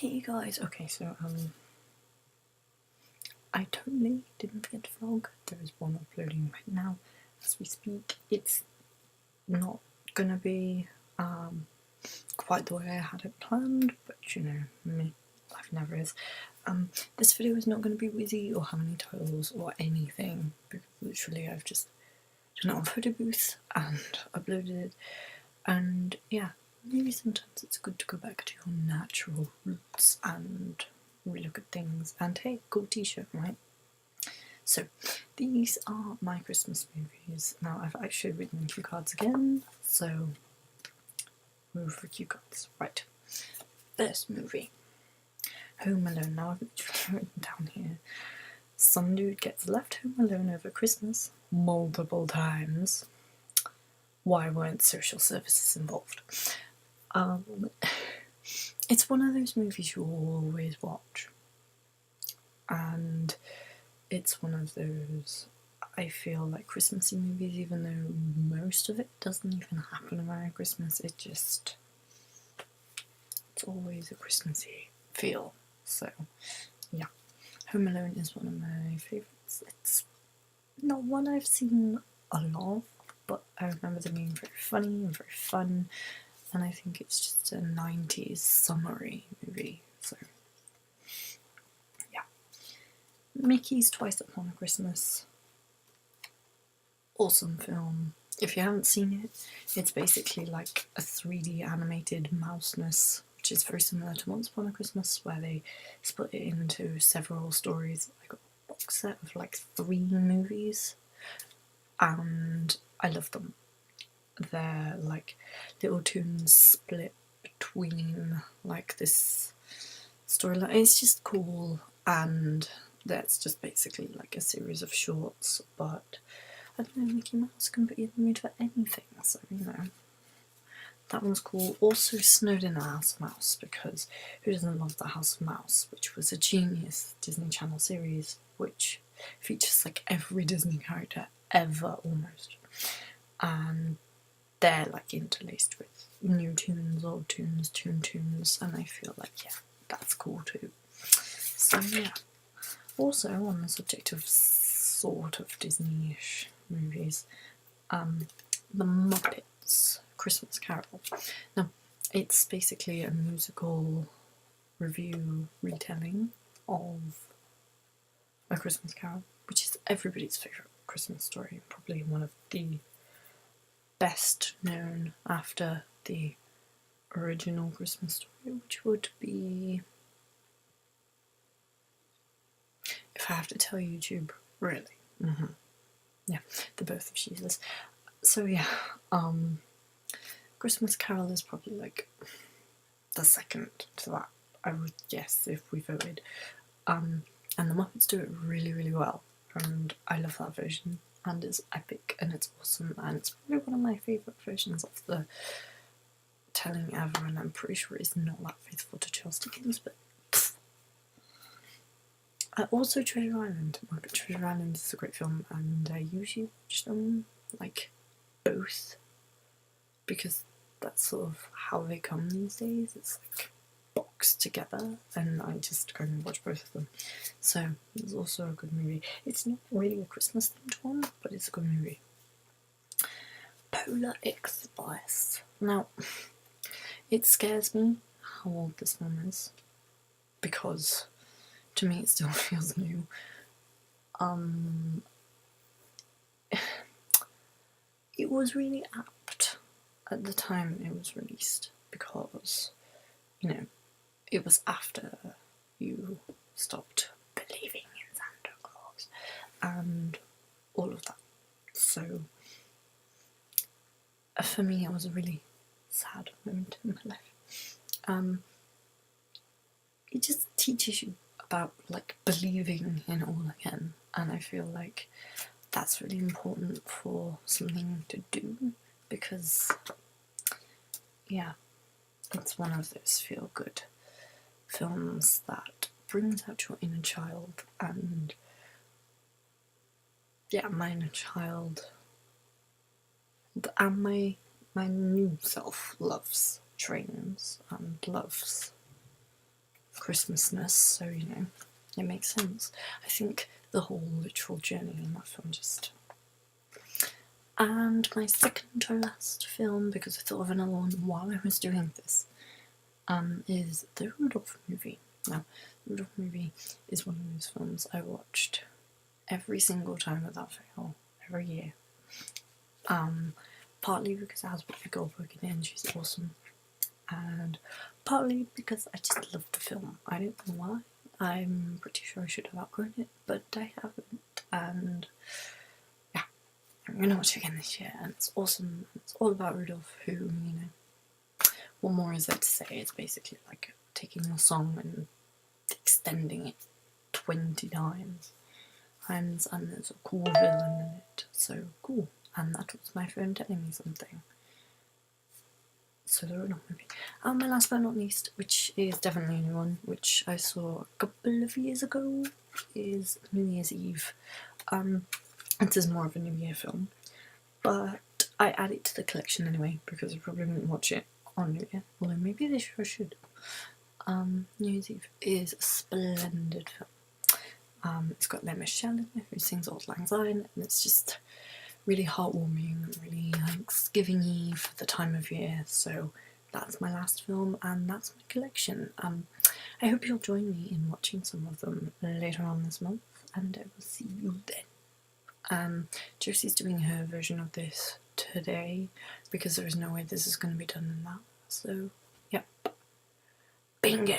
Hey guys, okay, so I totally didn't forget to vlog. There is one uploading right now as we speak. It's not gonna be quite the way I had it planned, but you know me, life never is. This video is not gonna be wizzy or have any titles or anything, because literally I've just done it on photo booth and uploaded it, and yeah, maybe sometimes it's good to go back to your natural roots and relook at things. And hey, cool t-shirt, right? So these are my Christmas movies. Now I've actually written cue cards again, so move for cue cards. Right, first movie, Home Alone. Now I've literally written down here, some dude gets left home alone over Christmas multiple times. Why weren't social services involved? It's one of those movies you always watch, and it's one of those, I feel like, Christmassy movies, even though most of it doesn't even happen around Christmas. It's always a Christmassy feel. So yeah, Home Alone is one of my favourites. It's not one I've seen a lot of, but I remember them being very funny and very fun, and I think it's just a 90s summery movie, so yeah. Mickey's Twice Upon a Christmas. Awesome film. If you haven't seen it, it's basically like a 3D animated mouseness, which is very similar to Once Upon a Christmas, where they split it into several stories. I got a box set of like 3 movies, and I love them. They're like little tunes split between like this storyline. It's just cool, and that's just basically like a series of shorts, but I don't know, Mickey Mouse can put you in the mood for anything, so you know, that one's cool. Also Snowed in a House of Mouse, because who doesn't love the House of Mouse, which was a genius Disney Channel series which features like every Disney character ever almost, and they're like interlaced with new tunes, old tunes, tunes, and I feel like, yeah, that's cool too. So yeah. Also, on the subject of sort of Disney-ish movies, The Muppets Christmas Carol. Now, it's basically a musical review retelling of A Christmas Carol, which is everybody's favourite Christmas story, probably one of the best known after the original Christmas story, which would be, if I have to tell YouTube, really. Yeah, The Birth of Jesus. So yeah, Christmas Carol is probably like the second to that, I would guess, if we voted. And the Muppets do it really, really well, and I love that version, and it's epic and it's awesome, and it's probably one of my favourite versions of the telling ever, and I'm pretty sure it's not that faithful to Charles Dickens, but also Treasure Island. Muppet Treasure Island is a great film, and I usually watch them like both, because that's sort of how they come these days. It's like boxed together, and I just go and watch both of them. So it's also a good movie. It's not really a Christmas themed one, but it's a good movie. Polar Express. Now, it scares me how old this one is, because to me it still feels new. It was really apt at the time it was released, because, you know, it was after you stopped believing in Santa Claus and all of that. So for me, it was a really sad moment in my life. It just teaches you about like believing in all again, and I feel like that's really important for something to do, because yeah, it's one of those feel-good films that brings out your inner child, and yeah, my inner child and my new self loves trains and loves Christmasness, so you know, it makes sense. I think the whole literal journey in that film just... And my second to last film, because I thought of another one while I was doing this, is the Rudolph movie. Now, the Rudolph movie is one of those films I watched every single time without fail, every year. Partly because it has Whoopi Goldberg in it and she's awesome, and partly because I just love the film. I don't know why. I'm pretty sure I should have outgrown it, but I haven't, and yeah, I'm gonna watch it again this year, and it's awesome. It's all about Rudolph, who, you know, what more is there to say? It's basically like taking a song and extending it 20 times, and there's a cool villain in it, so cool. And that was my phone telling me something. So the Rudolph movie. And my last but not least, which is definitely a new one, which I saw a couple of years ago, is New Year's Eve. This is more of a New Year film, but I add it to the collection anyway because I probably won't watch it on New Year, although maybe this year I should. New Year's Eve is a splendid film. It's got Lea Michele in it, who sings Auld Lang Syne, and it's just really heartwarming and really Thanksgiving-y for the time of year. So that's my last film and that's my collection. I hope you'll join me in watching some of them later on this month, and I will see you then. Josie's doing her version of this today because there is no way this is going to be done in that. So, yep. Bingo!